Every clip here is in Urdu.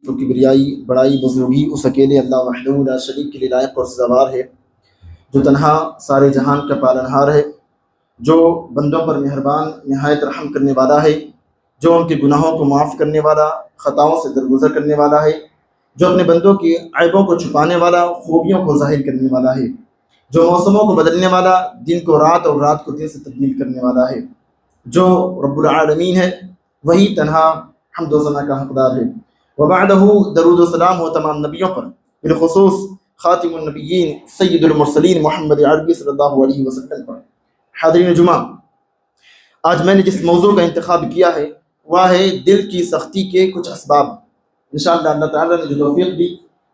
تو کبریائی بڑائی بزرگی اس اکیلے اللہ وحدہ لا شریک کے لیے لائق اور سزاوار ہے، جو تنہا سارے جہان کا پالنہار ہے، جو بندوں پر مہربان نہایت رحم کرنے والا ہے، جو ان کے گناہوں کو معاف کرنے والا، خطاؤں سے درگزر کرنے والا ہے، جو اپنے بندوں کی عیبوں کو چھپانے والا، خوبیوں کو ظاہر کرنے والا ہے، جو موسموں کو بدلنے والا، دن کو رات اور رات کو دن سے تبدیل کرنے والا ہے، جو رب العالمین ہے، وہی تنہا حمد و ثنا کا حقدار ہے۔ وبعدہ درود و سلام ہو تمام نبیوں پر، بالخصوص خاتم النبیین سید المرسلین محمد عربی صلی اللہ علیہ وسلم پر۔ حاضرین جمعہ، آج میں نے جس موضوع کا انتخاب کیا ہے وہ ہے دل کی سختی کے کچھ اسباب۔ انشاءاللہ اللہ تعالیٰ نے جو توفیق دی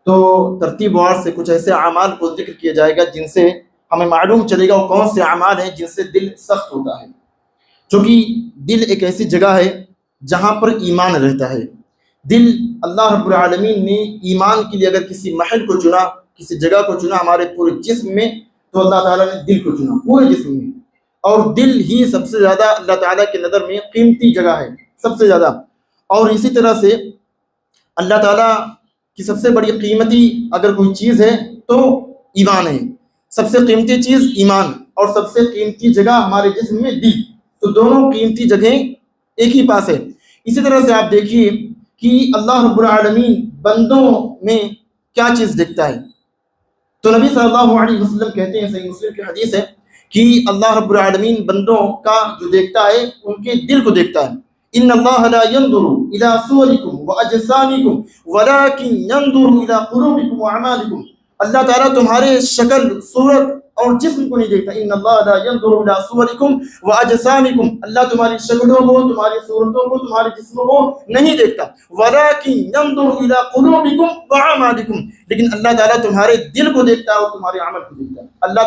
تو ترتیب وار سے کچھ ایسے اعمال کو ذکر کیا جائے گا جن سے ہمیں معلوم چلے گا وہ کون سے اعمال ہیں جن سے دل سخت ہوتا ہے، چونکہ دل ایک ایسی جگہ ہے جہاں پر ایمان رہتا ہے۔ دل اللہ رب العالمین نے ایمان کے لیے اگر کسی محل کو چنا، کسی جگہ کو چنا ہمارے پورے جسم میں، تو اللہ تعالیٰ نے دل کو چنا پورے جسم میں، اور دل ہی سب سے زیادہ اللہ تعالیٰ کے نظر میں قیمتی جگہ ہے، سب سے زیادہ۔ اور اسی طرح سے اللہ تعالیٰ کی سب سے بڑی قیمتی اگر کوئی چیز ہے تو ایمان ہے، سب سے قیمتی چیز ایمان، اور سب سے قیمتی جگہ ہمارے جسم میں دل، تو دونوں قیمتی جگہیں ایک ہی پاس ہے۔ اسی طرح سے آپ دیکھیے کہ اللہ رب العالمین بندوں میں کیا چیز دیکھتا ہے، تو نبی صلی اللہ علیہ وسلم کہتے ہیں، صحیح مسلم کی حدیث ہے کہ اللہ رب العالمین بندوں کا جو دیکھتا ہے ان کے دل کو دیکھتا ہے۔ ان اللہ لا ينظر الى صورکم واجسامکم ولکن ينظر الى قلوبکم واعمالکم، اللہ تعالیٰ تمہارے شکل، صورت اور جسم کو نہیں دیکھتا۔ ان اللہ لا ينظر الى صورکم واجسامکم، اللہ تمہاری شکلوں کو، تمہاری صورتوں کو، تمہارے جسموں کو نہیں دیکھتا۔ ولکن ينظر الى قلوبکم واعمالکم، لیکن اللہ تعالیٰ تمہارے دل کو دیکھتا ہے اور تمہارے عمل کو دیکھتا ہے۔ اللہ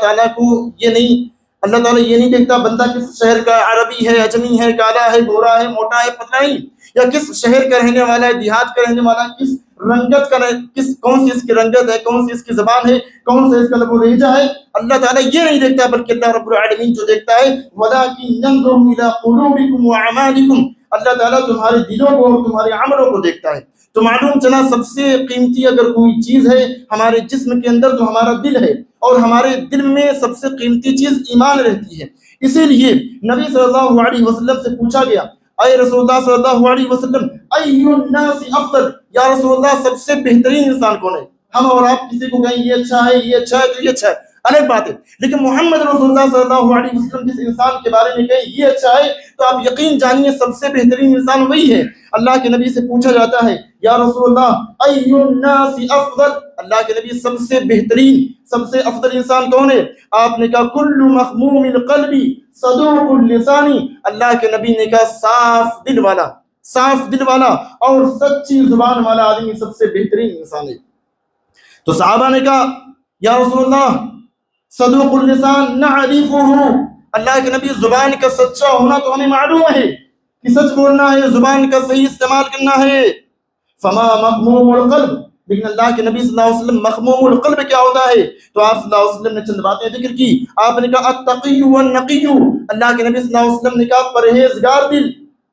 تعالیٰ یہ نہیں دیکھتا بندہ کس شہر کا، عربی ہے، اجمی ہے، کالا ہے، گورا ہے، موٹا ہے، پتلا نہیں، یا کس شہر کا رہنے والا ہے، دیہات کا رہنے والا ہے، کس رنگت کا، کون سی اس کی رنگت ہے، کون سی اس کی زبان ہے، کون سے اس کا لب و لہجہ ہے، اللہ تعالیٰ یہ نہیں دیکھتا، بلکہ اللہ رب العالمین جو دیکھتا ہے وَلَٰكِن يَنظُرُ إِلَىٰ قُلُوبِكُمْ وَأَعْمَالِكُمْ، اللہ تعالیٰ تمہارے دلوں کو اور تمہارے عملوں کو دیکھتا ہے۔ تو معلوم چلا سب سے قیمتی اگر کوئی چیز ہے ہمارے جسم کے اندر تو ہمارا دل ہے، اور ہمارے دل میں سب سے قیمتی چیز ایمان رہتی ہے۔ اسی لیے نبی صلی اللہ علیہ وسلم سے پوچھا گیا، اے رسول اللہ صلی اللہ علیہ وسلم، ای الناس افضل، یا رسول اللہ سب سے بہترین انسان کون ہے؟ ہم اور آپ کسی کو کہیں یہ اچھا ہے، یہ اچھا ہے، تو یہ اچھا ہے، الگ بات ہے، لیکن محمد رسول اللہ صلی اللہ علیہ وسلم جس انسان کے بارے میں کہیں یہ اچھا ہے تو آپ یقین جانیے سب سے بہترین انسان وہی ہے۔ اللہ کے نبی سے پوچھا جاتا ہے، یا رسول اللہ ای الناس افضل، اللہ کے نبی سب سے بہترین، سب سے افضل انسان کون ہے؟ آپ نے کہا کل مخموم القلب صدوق اللسان، اللہ کے نبی نے کہا صاف دل والا اور سچی زبان والا آدمی سب سے بہترین انسان ہے۔ تو صحابہ نے کہا یا رسول اللہ صدوق اللسان نعرفہ، اللہ کے نبی زبان کا سچا ہونا تو ہمیں معلوم ہے کہ سچ بولنا ہے، زبان کا صحیح استعمال کرنا ہے۔ فما مخموم القلب، لیکن اللہ کے نبی صلی اللہ علیہ وسلم مخموم القلب کیا ہوتا ہے؟ تو آپ صلی اللہ علیہ وسلم نے چند باتیں ذکر کی۔ آپ نے کہا التقی والنقی، اللہ کے نبی صلی اللہ علیہ وسلم نے کہا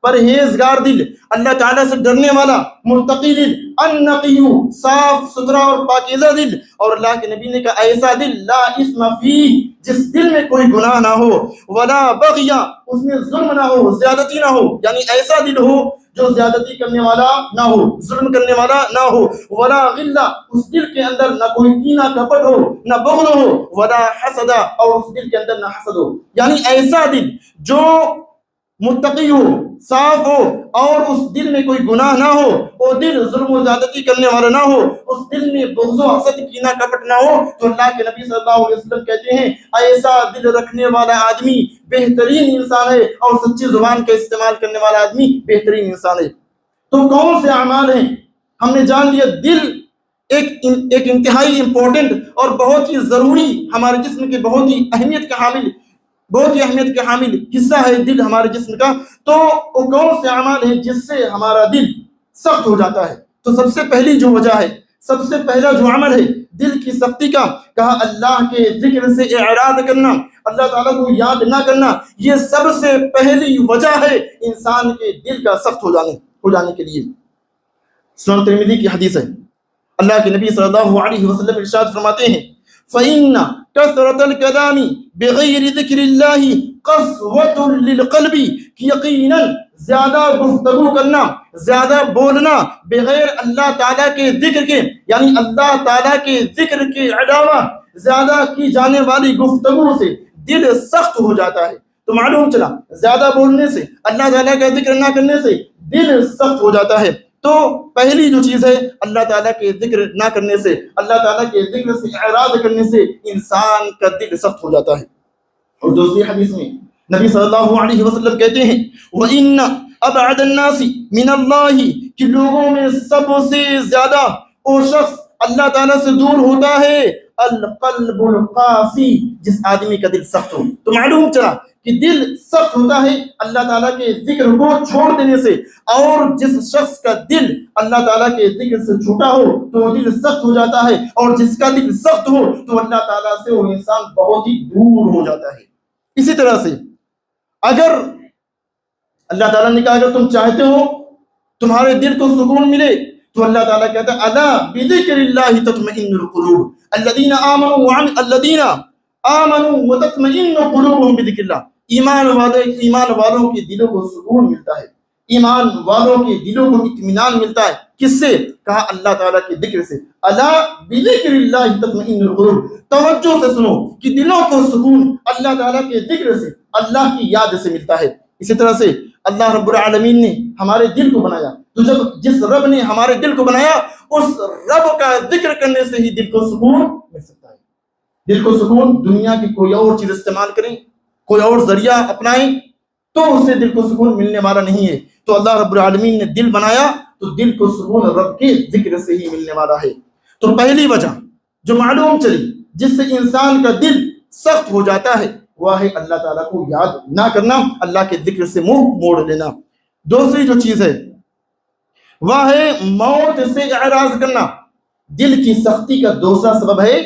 پرہیزگار دل، اللہ تعالیٰ سے ڈرنے والا، مرتقی دل، النقی صاف ستھرا اور پاکیزہ دل، اور اللہ کے نبی نے کہا ایسا دل لا اسم فیہ، جس دل میں کوئی گناہ نہ ہو، ولا بغی، اس میں ظلم نہ ہو، زیادتی نہ ہو، یعنی ایسا دل ہو جو زیادتی کرنے والا نہ ہو، ظلم کرنے والا نہ ہو، ولا غلہ، اس دل کے اندر نہ کوئی کینہ کپٹ ہو، نہ بغض ہو، ولا حسد، اور اس دل کے اندر نہ حسد ہو، یعنی ایسا دل جو متقی ہو، صاف ہو، اور اس دل میں کوئی گناہ نہ ہو، وہ دل ظلم و زیادتی کرنے والا نہ ہو، اس دل میں بغض و حسد کینہ کپٹ نہ ہو، تو اللہ کے نبی صلی اللہ علیہ وسلم کہتے ہیں ایسا دل رکھنے والا آدمی بہترین انسان ہے، اور سچی زبان کا استعمال کرنے والا آدمی بہترین انسان ہے۔ تو کون سے اعمال ہیں؟ ہم نے جان لیا دل ایک انتہائی امپورٹنٹ اور بہت ہی ضروری، ہمارے جسم کے بہت ہی اہمیت کا حامل حصہ ہے دل ہمارے جسم کا۔ تو وہ کون سے اعمال ہیں جس سے ہمارا دل سخت ہو جاتا ہے؟ تو سب سے پہلی جو وجہ ہے، سب سے پہلا جو عمل ہے دل کی سختی کا، کہا اللہ کے ذکر سے اعراض کرنا، اللہ تعالیٰ کو یاد نہ کرنا، یہ سب سے پہلی وجہ ہے انسان کے دل کا سخت ہو جانے کے لیے۔ سنن ترمذی کی حدیث ہے، اللہ کے نبی صلی اللہ علیہ وسلم ارشاد فرماتے ہیں فَإِنَّ كَثْرَةَ الْكَلَامِ بِغَيْرِ ذِكْرِ اللَّهِ قَسْوَةٌ لِلْقَلْبِ کہ یقیناً زیادہ گفتگو کرنا، زیادہ بولنا بغیر اللہ تعالیٰ کے ذکر کے، یعنی اللہ تعالیٰ کے ذکر کے علاوہ زیادہ کی جانے والی گفتگو سے دل سخت ہو جاتا ہے۔ تو معلوم چلا زیادہ بولنے سے، اللہ تعالیٰ کا ذکر نہ کرنے سے دل سخت ہو جاتا ہے۔ تو پہلی جو چیز ہے، اللہ تعالیٰ کے ذکر نہ کرنے سے، اللہ تعالیٰ کے ذکر سے اعراض کرنے سے انسان کا دل سخت ہو جاتا ہے۔ اور دوسری حدیث میں نبی صلی اللہ علیہ وسلم کہتے ہیں وَإِنَّ أَبْعَدَ النَّاسِ مِنَ اللَّهِ کہ لوگوں میں سب سے زیادہ وہ شخص اللہ تعالیٰ سے دور ہوتا ہے القلب القاسی، جس آدمی کا دل سخت ہو۔ تو معلوم چلا کہ دل سخت ہوتا ہے اللہ تعالیٰ کے ذکر کو چھوڑ دینے سے، اور جس شخص کا دل اللہ تعالیٰ کے ذکر سے چھوٹا ہو تو وہ دل سخت ہو جاتا ہے، اور جس کا دل سخت ہو تو اللہ تعالیٰ سے وہ انسان بہت ہی دور ہو جاتا ہے۔ اسی طرح سے اگر اللہ تعالیٰ نے کہا اگر تم چاہتے ہو تمہارے دل کو سکون ملے تو اللہ تعالیٰ کہتا ہے الا بذکر اللہ تطمئن القلوب الذین آمنوا وتطمئن قلوبهم بذکر اللہ، ایمان والوں کے دلوں کو سکون ملتا ہے، ایمان والوں کے دلوں کو اطمینان ملتا ہے، کس سے؟ کہا اللہ تعالیٰ کے ذکر سے۔ الا بذکر اللہ تطمئن القلوب، توجہ سے سنو کہ دلوں کو سکون اللہ تعالیٰ کے ذکر سے، اللہ کی یاد سے ملتا ہے۔ اسی طرح سے اللہ رب العالمین نے ہمارے دل کو بنایا، تو جب جس رب نے ہمارے دل کو بنایا اس رب کا ذکر کرنے سے ہی دل کو سکون مل سکتا ہے۔ دل کو سکون دنیا کی کوئی اور چیز استعمال کریں، کوئی اور ذریعہ اپنائیں تو اس سے دل کو سکون ملنے والا نہیں ہے۔ تو اللہ رب العالمین نے دل بنایا تو دل کو سکون رب کے ذکر سے ہی ملنے والا ہے۔ تو پہلی وجہ جو معلوم چلی جس سے انسان کا دل سخت ہو جاتا ہے وہ ہے اللہ تعالیٰ کو یاد نہ کرنا، اللہ کے ذکر سے منہ موڑ لینا۔ دوسری جو چیز ہے وہ ہے موت سے اعراض کرنا۔ دل کی سختی کا دوسرا سبب ہے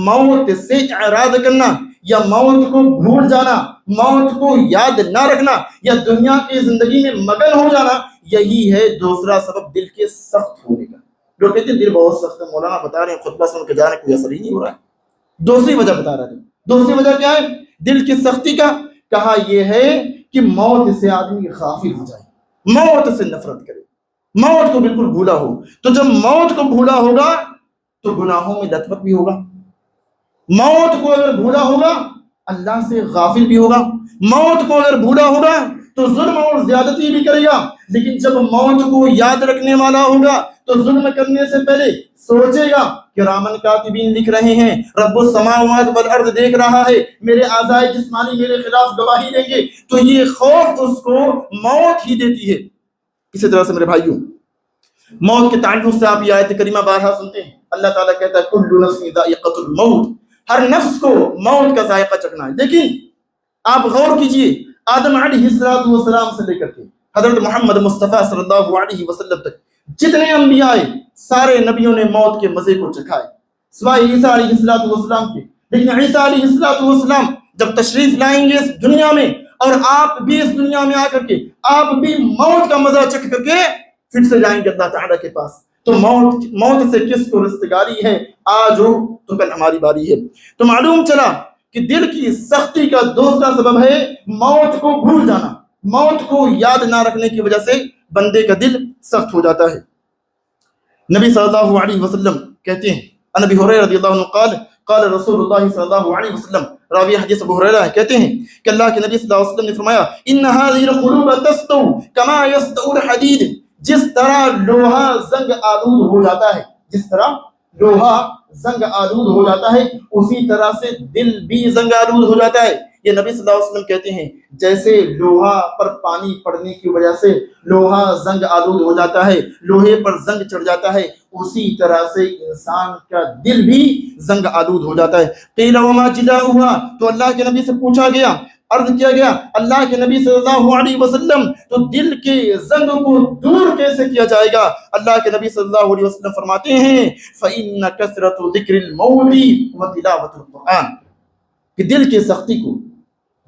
موت سے اعراض کرنا، یا موت کو بھول جانا، موت کو یاد نہ رکھنا، یا دنیا کی زندگی میں مگن ہو جانا۔ یہی ہے دوسرا سبب دل کے سخت ہونے کا۔ لوگ کہتے ہیں دل بہت سخت ہے، مولانا بتا رہے ہیں خطبہ سن کے جانے کوئی اثر ہی نہیں ہو رہا ہے۔ دوسری وجہ بتا رہے ہیں، دوسری وجہ کیا ہے دل کی سختی کا؟ کہا یہ ہے کہ موت سے آدمی غافل ہو جائے، موت سے نفرت کرے، موت کو بالکل بھولا ہو۔ تو جب موت کو بھولا ہوگا تو گناہوں میں لت پت بھی ہوگا، موت کو اگر بھولا ہوگا اللہ سے غافل بھی ہوگا، موت کو اگر بھولا ہوگا تو ظلم اور زیادتی بھی کرے گا۔ لیکن جب موت کو یاد رکھنے والا ہوگا تو ظلم کرنے سے پہلے سوچے گا کہ کرامن کاتبین لکھ رہے ہیں، رب السماوات والارض دیکھ رہا ہے، میرے اعضائے جسمانی میرے خلاف گواہی دیں گے، تو یہ خوف اس کو موت ہی دیتی ہے۔ اسی طرح سے میرے بھائیوں موت کے تعلق سے آپ یہ آیت کریمہ بارہا سنتے ہیں، اللہ تعالیٰ کہتا ہے کل نفس ذائقۃ الموت، ہر نفس کو موت کا ذائقہ چکھنا ہے۔ لیکن آپ غور کیجئے آدم علیہ السلام سے لے کر کے حضرت محمد مصطفیٰ صلی اللہ علیہ وسلم تک جتنے انبیاء آئے سارے نبیوں نے موت کے مزے کو چکھائے سوائے عیسیٰ علیہ السلام کے۔ لیکن عیسیٰ علیہ السلام جب تشریف لائیں گے اس دنیا میں اور آپ بھی اس دنیا میں آ کر کے آپ بھی موت کا مزہ چکھ کر کے پھر سے جائیں گے اللہ تعالیٰ کے پاس، تو موت سے کس کو رستگاری ہے؟ آج ہو تو کل ہماری باری ہے۔ تو معلوم چلا کہ دل کی سختی کا دوسرا سبب ہے موت کو بھول جانا، موت کو یاد نہ رکھنے کی وجہ سے بندے کا دل سخت ہو جاتا ہے۔ نبی صلی اللہ علیہ وسلم کہتے ہیں، نبی ہریرہ رضی اللہ عنہ قال قال رسول اللہ صلی اللہ علیہ وسلم، راوی حدیث ابو ہریرہ کہتے ہیں کہ اللہ کے نبی صلی اللہ علیہ وسلم نے فرمایا ان هذه القلوب تستو كما يستو الحديد، جس طرح لوہا زنگ آلود ہو جاتا ہے، جس طرح لوہا زنگ آلود ہو جاتا ہے اسی طرح سے دل بھی زنگ آلود ہو جاتا ہے۔ یہ نبی صلی اللہ علیہ وسلم کہتے ہیں جیسے لوہا پر پانی پڑنے کی وجہ سے لوہا زنگ آلود ہو جاتا ہے، لوہے پر زنگ چڑھ جاتا ہے، اسی طرح سے انسان کا دل بھی زنگ آلود ہو جاتا ہے۔ قیل وما جلاؤہا، تو اللہ کے نبی سے پوچھا گیا، عرض کیا گیا اللہ کے نبی صلی اللہ علیہ وسلم تو دل کے زنگ کو دور کیسے کیا جائے گا؟ اللہ کے نبی صلی اللہ علیہ وسلم فرماتے ہیں فَإِنَّ كَثْرَةُ ذِكْرِ الْمَوْتِ وَتِلَاوَةُ الْقُرْآنِ، کہ دل کی سختی کو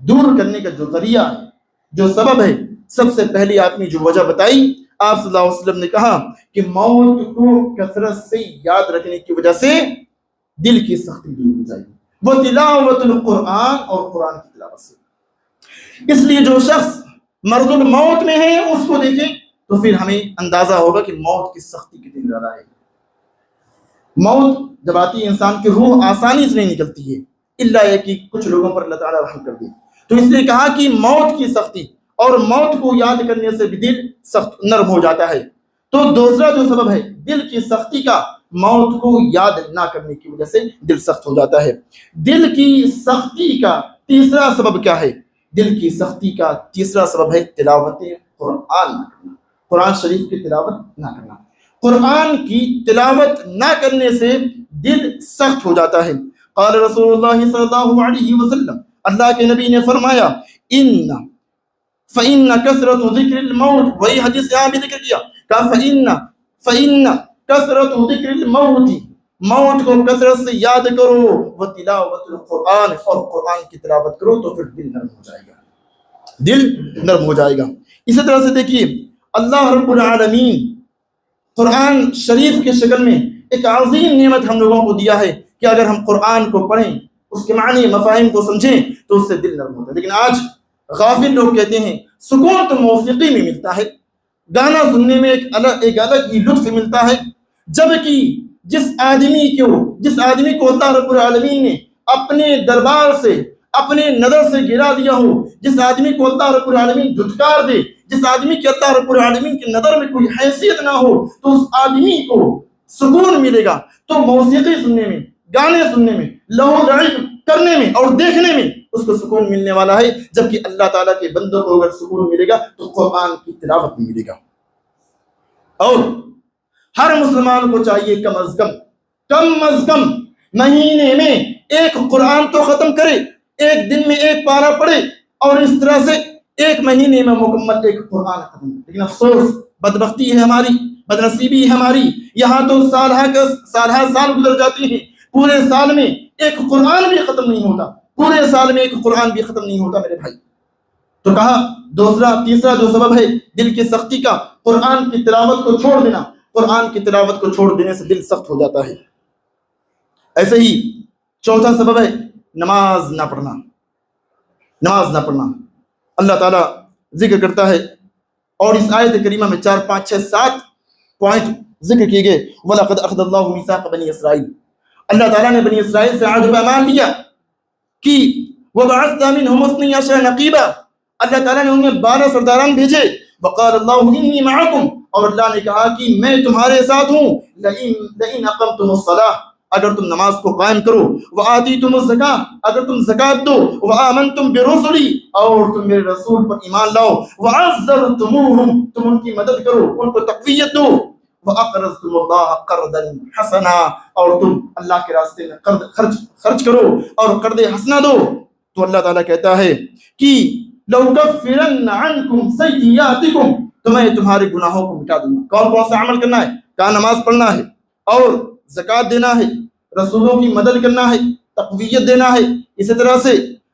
دور کرنے کا جو ذریعہ ہے، جو سبب ہے، سب سے پہلی آپ نے جو وجہ بتائی آپ صلی اللہ علیہ وسلم نے کہا کہ موت کو کثرت سے یاد رکھنے کی وجہ سے دل کی سختی دور ہو جائے گی، وہ تلاوت القرآن اور قرآن کی تلاوت سے۔ اس لیے جو شخص مرض الموت میں ہے اس کو دیکھیں تو پھر ہمیں اندازہ ہوگا کہ موت کی سختی کتنی زیادہ ہے۔ موت جب آتی ہے انسان کی روح آسانی سے نہیں نکلتی ہے، الا یہ کہ کچھ لوگوں پر اللہ تعالیٰ رحم کر دے، تو اس لیے کہا کہ موت کی سختی اور موت کو یاد کرنے سے بھی دل سخت نرم ہو جاتا ہے۔ تو دوسرا جو سبب ہے دل کی سختی کا، موت کو یاد نہ کرنے کی وجہ سے دل سخت ہو جاتا ہے۔ دل کی سختی کا تیسرا سبب کیا ہے؟ دل کی سختی کا تیسرا سبب ہے تلاوت قرآن نہ کرنا، قرآن شریف کی تلاوت نہ کرنا۔ قرآن کی تلاوت نہ کرنے سے دل سخت ہو جاتا ہے۔ قال رسول اللہ صلی اللہ علیہ وسلم، اللہ کے نبی نے فرمایا، فَإِنَّ كَثْرَةُ ذِكْرِ الْمَوْتِ، وہی حدیث یہاں بھی ذکر کیا، کہا فَإِنَّ كَثْرَةُ ذِكْرِ الْمَوْتِ، موت کو کثرت سے یاد کرو، وَتِلَاوَةُ الْقُرْآنِ، اور قرآن کی تلاوت کرو تو پھر دل نرم ہو جائے گا، دل نرم ہو جائے گا۔ اسی طرح سے دیکھیے اللہ رب العالمین قرآن شریف کے شکل میں ایک عظیم نعمت ہم لوگوں کو دیا ہے کہ اگر ہم قرآن کو پڑھیں، اس کے معنی مفاہیم کو سمجھیں تو اس سے دل نرم ہوتا ہے۔ لیکن آج غافل لوگ کہتے ہیں سکون تو موسیقی میں ملتا ہے، گانا سننے میں ایک الگ ہی لطف ملتا ہے، جبکہ جس آدمی کو اللہ رب العالمین نے اپنے دربار سے، اپنے نظر سے گرا دیا ہو، جس آدمی کو اللہ رب العالمین دھتکار دے، جس آدمی کی اللہ رب العالمین کی نظر میں کوئی حیثیت نہ ہو، تو اس آدمی کو سکون ملے گا۔ تو موسیقی سننے میں، گانے سننے میں، لہو لعب کرنے میں اور دیکھنے میں اس کو سکون ملنے والا ہے، جبکہ اللہ تعالیٰ کے بندوں کو اگر سکون ملے گا تو قرآن کی تلاوت میں ملے گا۔ اور ہر مسلمان کو چاہیے کم از کم مہینے میں ایک قرآن تو ختم کرے، ایک دن میں ایک پارہ پڑھے، اور اس طرح سے ایک مہینے میں مکمل ایک قرآن ختم کرے۔ لیکن افسوس، بدبختی ہے ہماری، بدنصیبی ہے ہماری، یہاں تو سال گزر جاتے ہیں، پورے سال میں ایک قرآن بھی ختم نہیں ہوتا، پورے سال میں ایک قرآن بھی ختم نہیں ہوتا میرے بھائی۔ تو کہا تیسرا جو سبب ہے دل کی سختی کا، قرآن کی تلاوت کو چھوڑ دینا، قرآن کی تلاوت کو چھوڑ دینے سے دل سخت ہو جاتا ہے۔ ایسے ہی چوتھا سبب ہے نماز نہ پڑھنا۔ اللہ تعالیٰ ذکر کرتا ہے، اور اس آیت کریمہ میں 4 5 6 7 پوائنٹ ذکر کیے گئے۔ وَلَقَدْ أَخَذَ اللَّهُ مِيثَاقَ بَنِي إِسْرَائِيلَ، اللہ تعالیٰ نے بنی اسرائیل سے عہد و پیمان لیا کہ وَبَعَثْنَا مِنْهُمُ 12 نَقِيبًا، اللہ تعالیٰ نے ان میں 12 سرداران بھیجے۔ وَقَالَ اللَّهُ إِنِّي مَعَكُمْ، اور اللہ نے کہا کہ میں تمہارے ساتھ ہوں۔ لَئِنْ أَقَمْتُمُ الصَّلَاةَ، اگر تم نماز کو قائم کرو، وَآتِيتُمُ الزَّكَاةَ، اگر تم زکات دو، وَآمَنْتُمْ بِرُسُلِي، اور تم میرے رسول پر ایمان لاؤ، وَعَزَّرْتُمُوهُمْ، تم ان کی مدد کرو، ان کو تقویت دو، وَأَقْرَضْتُمُ اللَّهَ قَرْضًا حَسَنًا، اور تم اللہ کے راستے میں قرض خرچ کرو اور قرض حسنہ دو، تو اللہ تعالیٰ کہتا ہے کہ لَأُكَفِّرَنَّ عَنْكُمْ سَيِّئَاتِكُمْ، تو میں تمہارے گناہوں کو مٹا دوں گا۔ کون سا عمل کرنا ہے؟ کہا نماز پڑھنا ہے، اور زکات دینا ہے، رسولوں کی مدد کرنا ہے، تقویت دینا ہے، اسی طرح سے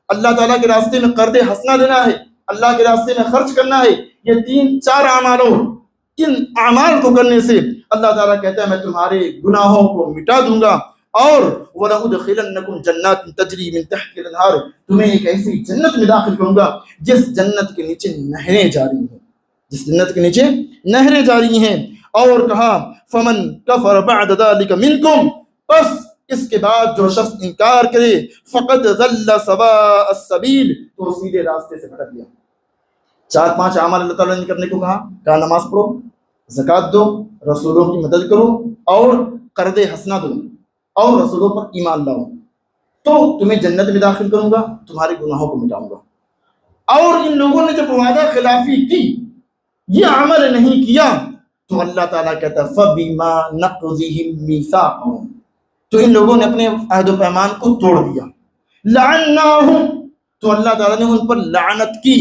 اللہ تعالیٰ کے راستے میں قرض حسنہ دینا ہے، اللہ کے راستے میں خرچ کرنا ہے۔ یہ 3 4 اعمالوں، ان اعمال کو کرنے سے اللہ تعالیٰ کہتا ہے میں تمہارے گناہوں کو مٹا دوں گا، اور وَلَأُدْخِلَنَّكُمْ جَنَّاتٍ تَجْرِي مِن تَحْتِهَا الْأَنْهَارُ، تمہیں ایک ایسی جنت میں داخل کروں گا جس جنت کے نیچے نہریں جاری ہیں، جس جنت کے نیچے نہریں جاری ہیں۔ اور کہا فَمَن كَفَرَ بَعْدَ ذَلِكَ مِنْكُمْ، بس اس کے بعد جو شخص انکار کرے، فَقَدْ ضَلَّ سَوَاءَ السَّبِيلِ، تو سیدھے راستے سے بھٹک گیا۔ 4 5 اعمال اللہ تعالیٰ نے کرنے کو کہا نماز پڑھو، زکات دو، رسولوں کی مدد کرو، اور قرض حسنہ دو، اور رسولوں پر ایمان لاؤ، تو تمہیں جنت میں داخل کروں گا، تمہارے گناہوں کو مٹاؤں گا۔ اور ان لوگوں نے جب وعدہ خلافی کی، یہ عمل نہیں کیا، تو اللہ تعالیٰ کہتا ہے فَبِمَا نَقْضِهِمْ مِيثَاقَهُمْ، تو ان لوگوں نے اپنے عہد و پیمان کو توڑ دیا۔ لَعَنَّاهُمْ، تو اللہ تعالیٰ نے ان پر لعنت کی۔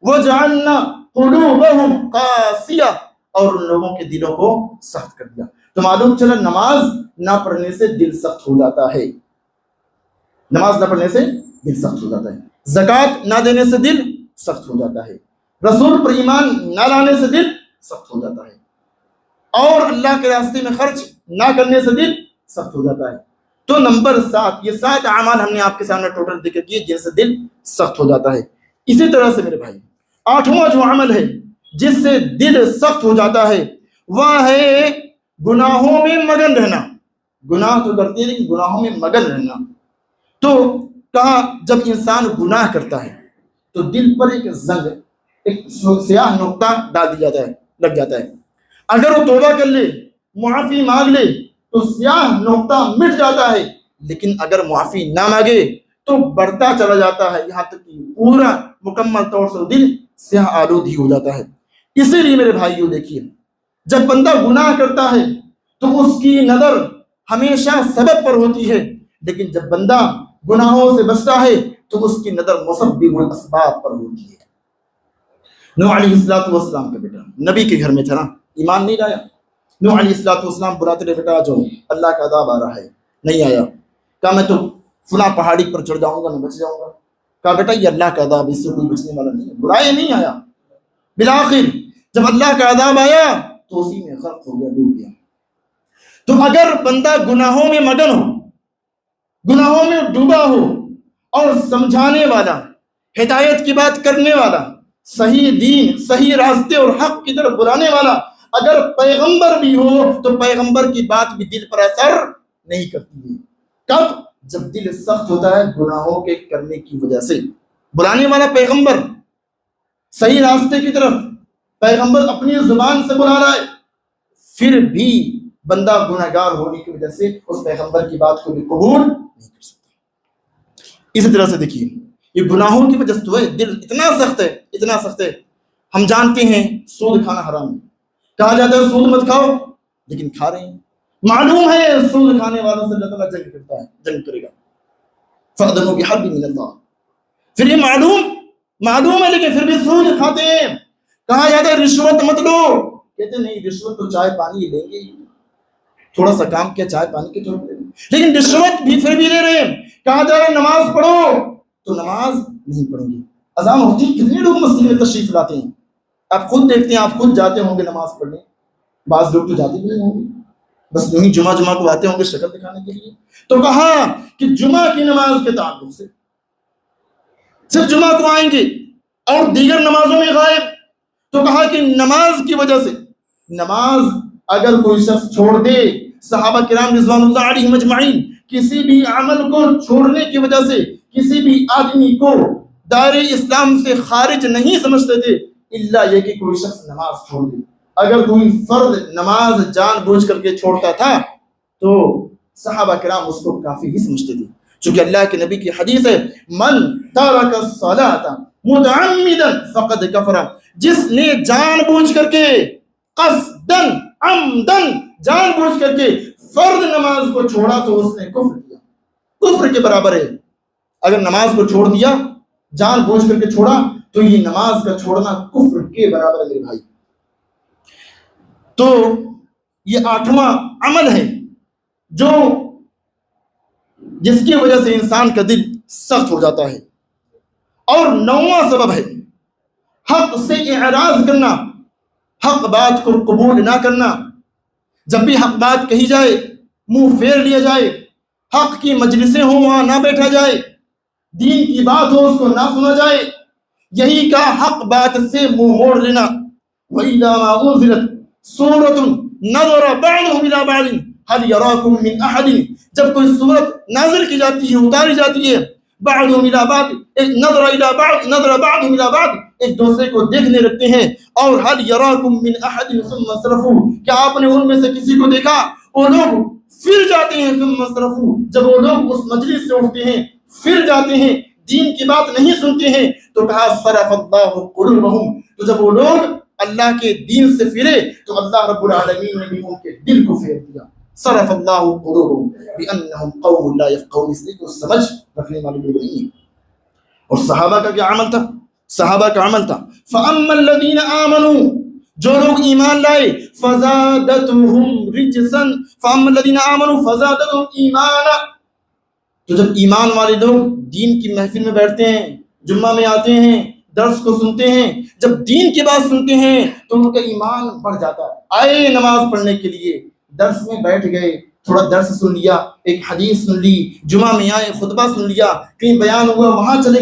وَجَعَلْنَا قُلُوبَهُمْ قَاسِيَةً، اور ان لوگوں کے دلوں کو سخت کر دیا۔ تو معلوم چلا نماز نہ پڑھنے سے دل سخت ہو جاتا ہے، نماز نہ پڑھنے سے دل سخت ہو جاتا ہے، زکات نہ دینے سے دل سخت ہو جاتا ہے، رسول پر ایمان نہ لانے سے دل سخت ہو جاتا ہے، اور اللہ کے راستے میں خرچ نہ کرنے سے دل سخت ہو جاتا ہے۔ تو نمبر 7، یہ 7 اعمال ہم نے آپ کے سامنے ٹوٹل ذکر کیے جن سے دل سخت ہو جاتا ہے۔ اسی طرح سے میرے بھائی 8واں جو عمل ہے جس سے دل سخت ہو جاتا ہے وہ ہے گناہوں میں مگن رہنا۔ گناہ تو کرتے ہیں لیکن گناہوں میں مگن رہنا۔ تو کہا جب انسان گناہ کرتا ہے تو دل پر ایک زنگ، ایک سیاہ نقطہ ڈال دیا جاتا ہے، لگ جاتا ہے۔ اگر وہ توبہ کر لے، معافی مانگ لے تو سیاہ نقطہ مٹ جاتا ہے، لیکن اگر معافی نہ مانگے تو بڑھتا چلا جاتا ہے، یہاں تک کہ پورا مکمل طور سے دل سیاہ آلود ہی ہو جاتا ہے۔ اسی لیے میرے بھائیوں دیکھیے، جب بندہ گناہ کرتا ہے تو اس کی نظر ہمیشہ سبب پر ہوتی ہے، لیکن جب بندہ گناہوں سے بچتا ہے تو اس کی نظر مسبب الاسباب پر ہوتی ہے۔ نوح علیہ السلام کا بیٹا نبی کے گھر میں تھا نا، ایمان نہیں لایا۔ نوح علیہ السلام بلاتے رہے، بیٹا جو اللہ کا عذاب آ رہا ہے، نہیں آیا۔ کہا میں تو فلاں پہاڑی پر چڑھ جاؤں گا، میں بچ جاؤں گا۔ کہا بیٹا یہ اللہ کا عذاب، اس سے کوئی بچنے والا نہیں ہے، برائے نہیں آیا۔ بالآخر جب اللہ کا عذاب آیا تو اسی میں غرق ہو گیا، ڈوب گیا۔ تو اگر بندہ گناہوں میں مگن ہو، گناہوں میں ڈوبا ہو، اور سمجھانے والا، ہدایت کی بات کرنے والا، صحیح دین، صحیح راستے اور حق کی طرف بلانے والا اگر پیغمبر بھی ہو تو پیغمبر کی بات بھی دل پر اثر نہیں کرتی ہے۔ کب؟ جب دل سخت ہوتا ہے گناہوں کے کرنے کی وجہ سے۔ بلانے والا پیغمبر، صحیح راستے کی طرف پیغمبر اپنی زبان سے بلا رہا ہے، پھر بھی بندہ گنہگار ہونے کی وجہ سے اس پیغمبر کی بات کو بھی قبول نہیں کر سکتا۔ اسی طرح سے دیکھیے یہ گناہوں کی وجہ سے تو ہے دل اتنا سخت ہے، اتنا سخت ہے۔ ہم جانتے ہیں سود کھانا حرام ہے، کہا جاتا ہے سود مت کھاؤ، لیکن کھا رہے ہیں۔ معلوم ہے سود کھانے والوں سے اللہ تعالیٰ جنگ کرتا ہے، جنگ کرے گا۔ فَأَذَنُوا بِحَرْبٍ مِّنَ اللَّهِ، پھر یہ معلوم ہے لیکن پھر بھی سود کھاتے ہیں۔ کہا جاتا ہے رشوت مت لو، کہتے نہیں رشوت تو چائے پانی لیں گے، تھوڑا سا کام کیا چائے پانی کے طور پر، لیکن رشوت بھی پھر بھی لے رہے ہیں۔ کہا جا رہا ہے نماز پڑھو تو نماز نہیں پڑھیں گے۔ اذان ہوتی ہے، کتنے لوگ مسجد میں تشریف لاتے ہیں، آپ خود دیکھتے ہیں، آپ خود جاتے ہوں گے نماز پڑھنے، بعض لوگ تو جاتے بھی نہیں ہوں گے، بس یہیں جمعہ کو آتے ہوں گے شکل دکھانے کے لیے۔ تو کہا کہ جمعہ کی نماز کے تعلق سے صرف جمعہ کو آئیں گے اور دیگر نمازوں میں غائب۔ تو کہا کہ نماز کی وجہ سے، نماز اگر کوئی شخص چھوڑ دے، صحابہ کرام رضوان اللہ علیہم اجمعین کسی بھی عمل کو چھوڑنے کی وجہ سے کسی بھی آدمی کو دائرے اسلام سے خارج نہیں سمجھتے تھے، الا یہ کہ کوئی شخص نماز چھوڑ دے۔ اگر کوئی فرض نماز جان بوجھ کر کے چھوڑتا تھا تو صحابہ کرام اس کو کافی ہی سمجھتے تھے، چونکہ اللہ کے نبی کی حدیث ہے من ترک الصلاۃ متعمدا فقد کفر، جس نے جان بوجھ کر کے، قصدن عمدن، جان بوجھ کر کے فرض نماز کو چھوڑا تو اس نے کفر کیا، کفر کے برابر ہے۔ اگر نماز کو چھوڑ دیا، جان بوجھ کر کے چھوڑا، تو یہ نماز کا چھوڑنا کفر کے برابر ہے میرے بھائی۔ تو یہ 8واں عمل ہے جو جس کی وجہ سے انسان کا دل سخت ہو جاتا ہے۔ اور 9واں سبب ہے حق سے اعراض کرنا، حق بات کو قبول نہ کرنا۔ جب بھی حق بات کہی جائے منہ پھیر لیا جائے، حق کی مجلسیں ہوں وہاں نہ بیٹھا جائے، دین کی بات ہو اس کو نہ سنا جائے، یہی کا حق بات سے منہ موڑ لینا۔ وَإِذَا مَا أُنزِلَتْ سُورَةٌ نَظَرَ بَعْضُهُمْ إِلَىٰ بَعْضٍ هَلْ يَرَاكُمْ مِنْ أَحَدٍ، جب کوئی سورت نازل کی جاتی ہے، اتاری جاتی ہے، بعضهم إلى بعض، نظر إلى بعض، نظر بعضهم إلى بعض، ایک دوسرے کو دیکھنے لگتے ہیں۔ اور هل يراكم من أحد ثم انصرفوا، کیا آپ نے ان میں سے کسی کو دیکھا؟ وہ لوگ پھر جاتے ہیں، ثم انصرفوا، جب وہ لوگ اس مجلس سے اٹھتے ہیں پھر جاتے ہیں، دین کی بات نہیں سنتے ہیں۔ تو کہا صرف اللہ قلوبهم، تو جب وہ لوگ اللہ کے دین سے پھرے تو اللہ رب العالمین نے بھی ان کے دل کو پھیر دیا۔ صرف اللہ قلوبهم بانہم قوم لا يفقهون، اس لیے کہ وہ سمجھ رکھنے والے لوگ نہیں ہیں۔ اور صحابہ کا کیا عمل تھا؟ صحابہ کا عمل تھا فاما الذین آمنوا، جو لوگ ایمان لائے، فزادتهم رجسا، فاما الذین آمنوا فزادتهم ایمانا، تو جب ایمان والے لوگ دین کی محفل میں بیٹھتے ہیں، جمعہ میں آتے ہیں، درس کو سنتے ہیں، جب دین کی بات سنتے ہیں تو ان کا ایمان بڑھ جاتا ہے۔ آئے نماز پڑھنے کے لیے، درس میں بیٹھ گئے، تھوڑا درس سن لیا، ایک حدیث سن لی، جمعہ میں آئے خطبہ سن لیا، کہیں بیان ہوا وہاں چلے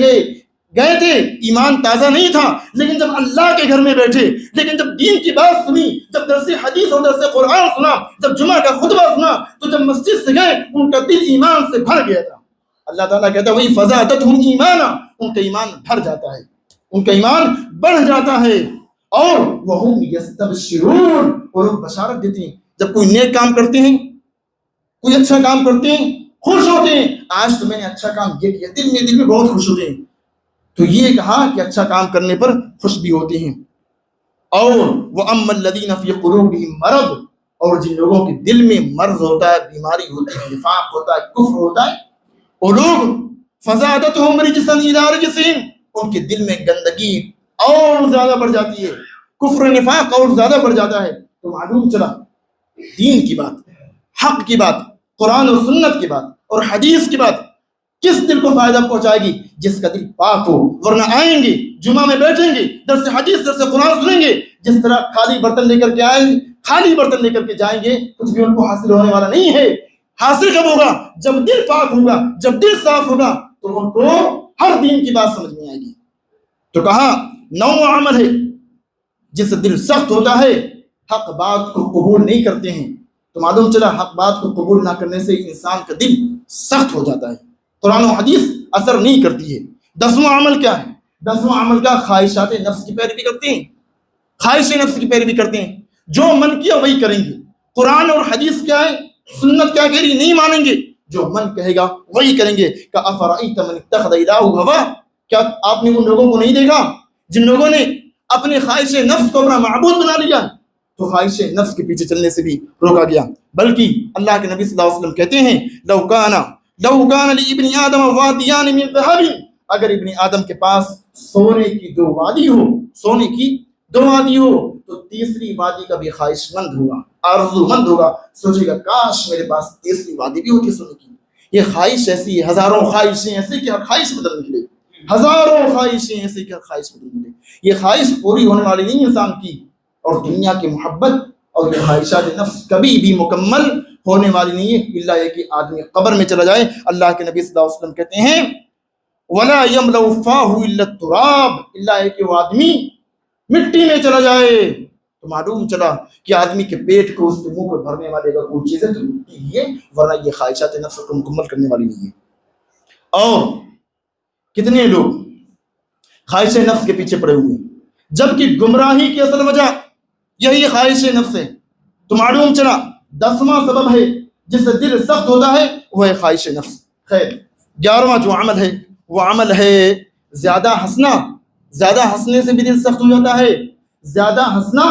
گئے تھے، ایمان تازہ نہیں تھا، لیکن جب اللہ کے گھر میں بیٹھے، لیکن جب دین کی بات سنی، جب درس حدیث اور درس قرآن سنا، جب جمعہ کا خطبہ سنا، تو جب مسجد سے گئے ان کا دل ایمان سے بھر گیا تھا۔ اللہ تعالیٰ کہتا ہے وہی فزادتہم ایمانا، ان کا ایمان بھر جاتا ہے، ان کا ایمان بڑھ جاتا ہے۔ اور وہم یستبشرون، اور لوگ بشارت دیتے ہیں جب کوئی نیک کام کرتے ہیں، کوئی اچھا کام کرتے ہیں، خوش ہوتے ہیں، آج تو میں نے اچھا کام یہ کیا، دل میں بہت خوش ہوتے ہیں۔ تو یہ کہا کہ اچھا کام کرنے پر خوش بھی ہوتے ہیں۔ اور وَأَمَّا الَّذِينَ فِي قُلُوبِهِم مَرَضٌ، اور جن لوگوں کے دل میں مرض ہوتا ہے، بیماری ہوتی ہے، نفاق ہوتا ہے، کفر ہوتا ہے، وہ لوگ فَزَادَتْهُمْ رِجْسًا إِلَىٰ رِجْسِهِمْ، ان کے دل میں گندگی اور زیادہ بڑھ جاتی ہے، کفر نفاق اور زیادہ بڑھ جاتا ہے۔ تو معلوم چلا دین کی بات، حق کی بات، قرآن و سنت کی بات اور حدیث کی بات کس دل کو فائدہ پہنچائے گی؟ جس کا دل پاک ہو، ورنہ آئیں گے جمعہ میں بیٹھیں گے، درس حدیث درس قرآن سنیں گے، جس طرح خالی برتن لے کر کے آئیں گے، خالی برتن لے کر کے جائیں گے، کچھ بھی ان کو حاصل ہونے والا نہیں ہے۔ حاصل کب ہوگا؟ جب دل پاک ہوگا، جب دل صاف ہوگا تو ان کو ہر دین کی بات سمجھ میں آئے گی۔ تو کہا نوع عمل ہے، جس سے دل سخت ہوتا ہے، حق بات کو قبول نہیں کرتے ہیں۔ تو معلوم چلا حق بات کو قبول نہ کرنے سے انسان کا دل سخت ہو جاتا ہے، قرآن و حدیث اثر نہیں کرتی ہے۔ 10واں عمل کیا ہے؟ 10واں عمل کا خواہشات نفس کی پیروی کرتے ہیں، خواہش نفس کی پیروی کرتے ہیں، جو من کیا وہی کریں گے۔ قرآن اور حدیث کیا ہے، سنت کیا کہہ رہی نہیں مانیں گے، جو من کہے گا وہی کریں گے۔ کہ افرأیت من اتخذ الہہ ہوا، کیا آپ نے ان لوگوں کو نہیں دیکھا جن لوگوں نے اپنے خواہش نفس کو اپنا معبود بنا لیا؟ تو خواہش نفس کے پیچھے چلنے سے بھی روکا گیا۔ بلکہ اللہ کے نبی صلی اللہ علیہ وسلم کہتے ہیں لو کان لابن آدم وادیان من ذہب، اگر ابن آدم کے پاس سونے کی 2 وادی ہو، سونے کی 2 وادی ہو، تو تیسری وادی کا بھی خواہش مند ہوگا، آرزو مند ہوگا، سوچے گا کاش میرے پاس تیسری وادی بھی ہوتی سونے کی۔ یہ خواہش ایسی ہے، ہزاروں خواہشیں ایسی کہ ہر خواہش بدل نکلے، ہزاروں خواہشیں ایسی کہ ہر خواہش بدل نکلے۔ یہ خواہش پوری ہونے والی نہیں انسان کی، اور دنیا کی محبت اور یہ خواہشات نفس کبھی بھی مکمل ہونے والی نہیں ہے، الا یہ کہ آدمی قبر میں چلا جائے۔ اللہ کے نبی صلی اللہ علیہ وسلم کہتے ہیں وَلَا يَمْلَأُ فَاهُ إِلَّا التُّرَابُ، الا یہ کہ وہ آدمی مٹی میں چلا جائے۔ تو معلوم چلا کہ آدمی کے پیٹ کو، اس کے منہ کو بھرنے والے اگر کوئی چیز ہے تو مٹی ہی ہے، ورنہ یہ خواہشات نفس کو مکمل کرنے والی نہیں ہے۔ اور کتنے لوگ خواہش نفس کے پیچھے پڑے ہوئے ہیں، جبکہ گمراہی کی اصل وجہ یہی خواہش نفس ہے۔ تو معلوم چلا 10واں سبب ہے جس سے دل سخت ہوتا ہے، وہ ہے خواہش نفس۔ خیر 11واں جو عمل ہے وہ عمل ہے زیادہ ہنسنا۔ زیادہ ہنسنے سے بھی دل سخت ہو جاتا ہے، زیادہ ہنسنا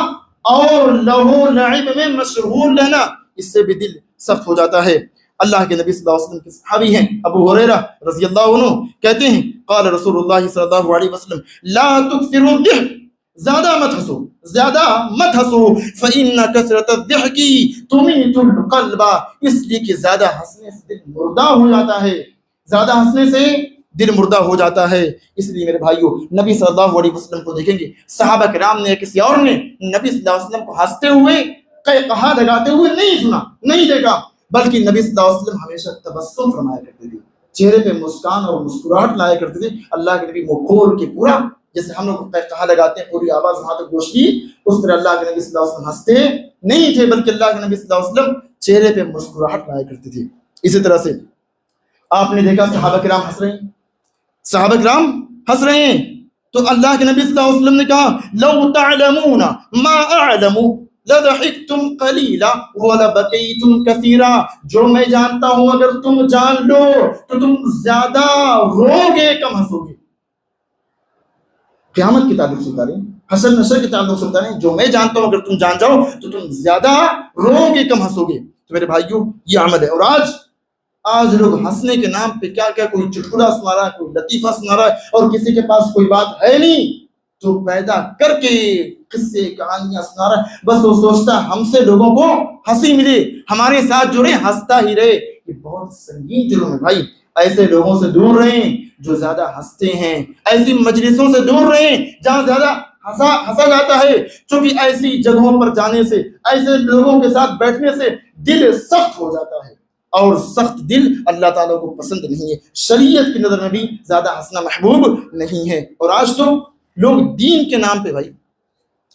اور لہو لعب میں مشغول رہنا، اس سے بھی دل سخت ہو جاتا ہے۔ اللہ کے نبی صلی اللہ علیہ وسلم کے صحابی ہیں ابو ہریرہ رضی اللہ عنہ، کہتے ہیں قال رسول اللہ صلی اللہ علیہ وسلم لا تکثروا الضحک، زیادہ مت ہنسو، زیادہ مت ہنسو، فإن کثرت الضحک تمیت القلب، اس لیے کہ زیادہ ہنسنے سے دل مردہ ہو جاتا ہے، زیادہ ہنسنے سے دل مردہ ہو جاتا ہے۔ اس لیے میرے بھائیو نبی صلی اللہ علیہ وسلم کو دیکھیں گے، صحابہ کرام نے کسی اور نے نبی صلی اللہ علیہ وسلم کو ہنستے ہوئے، کہا لگاتے ہوئے نہیں سنا، نہیں دیکھا، بلکہ نبی صلی اللہ علیہ وسلم ہمیشہ تبسم فرمایا کرتے تھے، چہرے پہ مسکان اور مسکراہٹ لایا کرتے تھے۔ اللہ کے نبی منہ کھول کے پورا، جیسے ہم لوگ کہا لگاتے ہیں پوری آواز وہاں تک گوش کی، اس طرح اللہ کے نبی صلی اللہ علیہ وسلم ہنستے نہیں تھے، بلکہ اللہ کے نبی صلی اللہ علیہ وسلم چہرے پہ مسکراہٹ لایا کرتے تھے۔ اسی طرح سے آپ نے دیکھا صحابہ کرام ہنس رہے ہیں، صحابہ کرام ہنس رہے ہیں، تو اللہ کے نبی صلی اللہ علیہ وسلم نے کہا لو تعلمون ما اعلم لضحکتم قلیلا ولبکیتم کثیرا، جو میں جانتا ہوں اگر تم جان لو تو تم زیادہ رو گے کم ہنسو گے۔ قیامت کے تعلق سے بتا رہے ہیں، حشر نشر کے تعلق سے بتا رہے ہیں، جو میں جانتا ہوں اگر تم جان جاؤ تو تم زیادہ رو گے کم ہنسو گے۔ تو میرے بھائیوں یہ عمل ہے۔ اور آج لوگ ہنسنے کے نام پہ کیا کیا، کوئی چٹکلا سنا رہا ہے، کوئی لطیفہ سنا رہا ہے، اور کسی کے پاس کوئی بات ہے نہیں تو پیدا کر کے قصے کہانیاں سنا رہا ہے، بس وہ سوچتا ہے ہم سے لوگوں کو ہنسی ملے، ہمارے ساتھ جڑے، ہنستا ہی رہے۔ یہ بہت سنگین جرم ہے بھائی، ایسے لوگوں سے دور رہیں جو زیادہ ہنستے ہیں، ایسی مجلسوں سے دور رہیں جہاں زیادہ ہنسا جاتا ہے، چونکہ ایسی جگہوں پر جانے سے، ایسے لوگوں کے ساتھ بیٹھنے سے دل سخت ہو جاتا ہے، اور سخت دل اللہ تعالیٰ کو پسند نہیں ہے۔ شریعت کی نظر میں بھی زیادہ ہنسنا محبوب نہیں ہے۔ اور آج تو لوگ دین کے نام پہ بھائی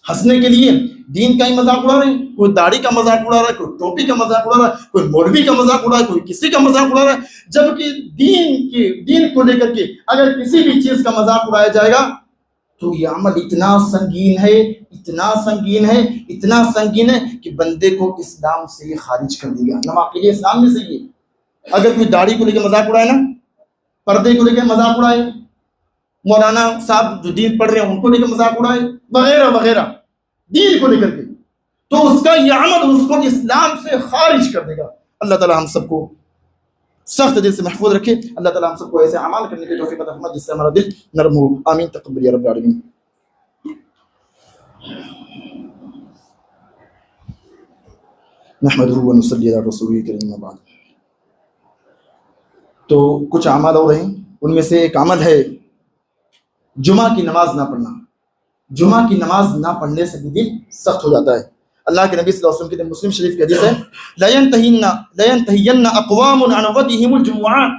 ہنسنے کے لیے دین کا ہی مذاق اڑا رہے ہیں، کوئی داڑھی کا مذاق اڑا رہا ہے، کوئی ٹوپی کا مذاق اڑا رہا ہے، کوئی مولوی کا مذاق اڑا رہا ہے، کوئی کسی کا مذاق اڑا رہا ہے، جبکہ دین کو لے کر کے اگر کسی بھی چیز کا مذاق اڑایا جائے گا تو یہ عمل اتنا سنگین ہے، اتنا سنگین ہے، اتنا سنگین ہے کہ بندے کو اسلام سے یہ خارج کر دے گا۔ نواقض اسلام میں سے یہ اگر کوئی داڑھی کو لے کے مذاق اڑائے نا، پردے کو لے کے مذاق اڑائے، مولانا صاحب جو دین پڑھ رہے ہیں ان کو لے کے مذاق اڑائے، وغیرہ وغیرہ دین کو لے کر کے، تو اس کا یہ عمل اس کو اسلام سے خارج کر دے گا۔ اللہ تعالی ہم سب کو سخت دل سے محفوظ رکھے، اللہ تعالی ہم سب کو ایسے اعمال کرنے کی توفیق عطا فرمائے جس سے ہمارا دل نرم ہو۔ آمین تقبل یا رب العالمین۔ نحمدہ و نصلی علی رسولہ الکریم، اما بعد۔ تو کچھ اعمال اور ہیں، ان میں سے ایک عمل ہے جمعہ کی نماز نہ پڑھنا۔ جمعہ کی نماز نہ پڑھنے سے بھی دل سخت ہو جاتا ہے۔ اللہ کے نبی صلی اللہ علیہ وسلم کی مسلم شریف کی حدیث ہے، لَيَنْتَهِيَنَّ أَقْوَامٌ عَنْ وَدِهِمُ الْجُمُعَاتِ،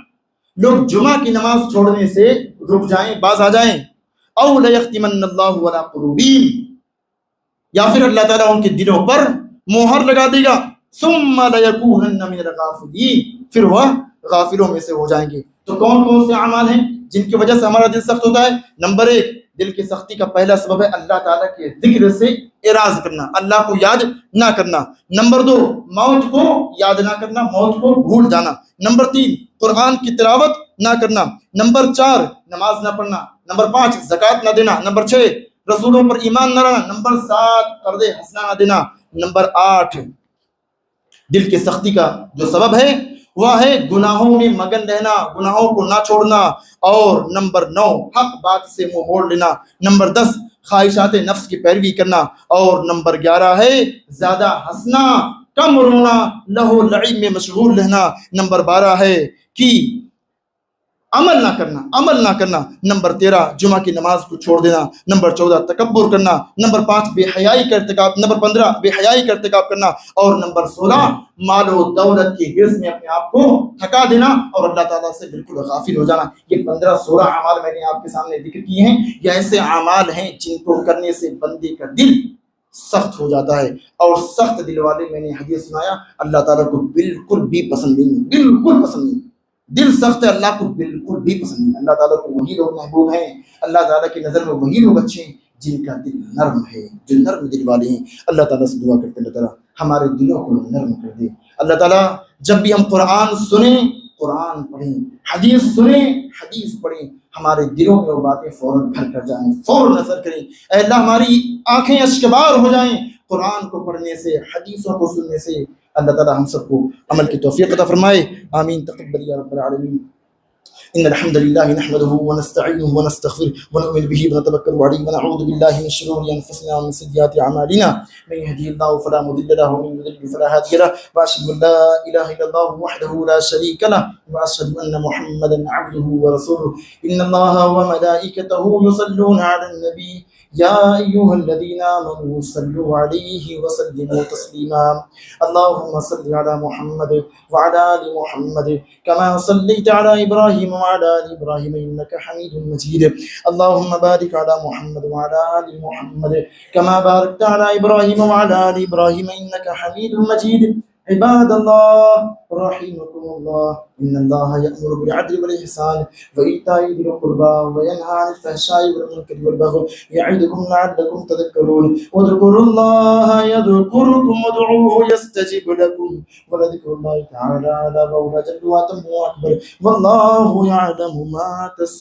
لوگ جمعہ کی نماز چھوڑنے سے رک جائیں، باز آ جائیں۔ أَوْ لَيَخْتِمَنَّ اللَّهُ عَلَىٰ قُلُوبِهِمْ، یا پھر اللہ تعالیٰ ان کے دلوں پر مہر لگا دے گا۔ ثُمَّ لَيَكُونَنَّ مِنَ الْغَافِلِينَ، پھر وہ غافلوں میں سے ہو جائیں گے۔ تو کون کون سے اعمال ہیں جن کی وجہ سے ہمارا دل سخت ہوتا ہے؟ نمبر ایک، دل کی سختی کا پہلا سبب ہے اللہ تعالیٰ کے ذکر سے اعراض کرنا، اللہ کو یاد نہ کرنا۔ نمبر دو، موت کو یاد نہ کرنا، موت کو بھول جانا۔ نمبر تین، قرآن کی تلاوت نہ کرنا۔ نمبر چار، نماز نہ پڑھنا۔ نمبر پانچ، زکوٰۃ نہ دینا۔ نمبر چھ، رسولوں پر ایمان نہ لانا۔ نمبر سات، قرض حسنہ نہ دینا۔ نمبر آٹھ، دل کی سختی کا جو سبب ہے وہ ہے گناہوں میں مگن رہنا، گناہوں کو نہ چھوڑنا۔ اور نمبر نو، حق بات سے منہ موڑ لینا۔ نمبر 10، خواہشات نفس کی پیروی کرنا۔ اور نمبر 11 ہے زیادہ ہنسنا، کم رونا، لہو لعب میں مشغول رہنا۔ نمبر 12 ہے کہ عمل نہ کرنا۔ نمبر 13، جمعہ کی نماز کو چھوڑ دینا۔ نمبر 14، تکبر کرنا۔ نمبر 5، بے حیائی کا ارتکاب۔ نمبر 15، بے حیائی کا ارتکاب کرنا۔ اور نمبر 16، مال و دولت کی حرص میں اپنے آپ کو تھکا دینا اور اللہ تعالیٰ سے بالکل غافل ہو جانا۔ یہ 15-16 اعمال میں نے آپ کے سامنے ذکر کیے ہیں، یہ ایسے اعمال ہیں جن کو کرنے سے بندے کا دل سخت ہو جاتا ہے، اور سخت دل والے میں نے حدیث سنایا اللہ تعالیٰ کو بالکل بھی پسند نہیں، بالکل پسند نہیں۔ دل سخت ہے، اللہ کو بالکل بھی پسند نہیں۔ اللہ تعالیٰ کو وہی لوگ محبوب ہیں، اللہ تعالیٰ کی نظر میں وہی لوگ اچھے ہیں جن کا دل نرم ہے، جو نرم دل والے ہیں۔ اللہ تعالیٰ سے دعا کرتے ہیں اللہ تعالیٰ ہمارے دلوں کو نرم کر دے۔ اللہ تعالیٰ جب بھی ہم قرآن سنیں، قرآن پڑھیں، حدیث سنیں، حدیث پڑھیں، ہمارے دلوں میں وہ باتیں فوراً گھر کر جائیں، فوراً اثر کریں۔ اے اللہ ہماری آنکھیں اشکبار ہو جائیں قرآن کو پڑھنے سے، حدیثوں کو سننے سے۔ اللہ تعالیٰ ہم سب کو عمل کی توفیق عطا فرمائے۔ آمین تقبل یا رب العالمین۔ إن الحمد لله نحمده ونستعينه ونستغفره ونؤمن به ونتوكل عليه ونعوذ بالله من شرور أنفسنا ومن سيئات أعمالنا، من يهده الله فلا مضل له ومن يضلل فلا هادي له، وأشهد أن لا إله إلا الله وحده لا شريك له، وأشهد أن محمدا عبده ورسوله۔ إن الله وملائكته يصلون على النبي يا أيها الذين آمنوا صلوا عليه وسلموا تسليما۔ اللهم صل على محمد وعلى آل محمد كما صليت على إبراهيم وعلى آل إبراهيم إنك حميد مجيد۔ اللهم بارك على محمد وعلى آل محمد كما باركت على إبراهيم وعلى آل إبراهيم إنك حميد مجيد۔ عباد الله رحمكم الله، إن الله يأمر بالعدل والإحسان وإيتاء ذي القربى وينهى عن الفحشاء والمنكر والبغي يعظكم لعلكم تذكرون۔ واذكروا الله يذكركم وادعوه يستجب لكم، ولذكر الله تعالى أعلى وأجل وأتم وأكبر، والله يعلم ما تصنعون۔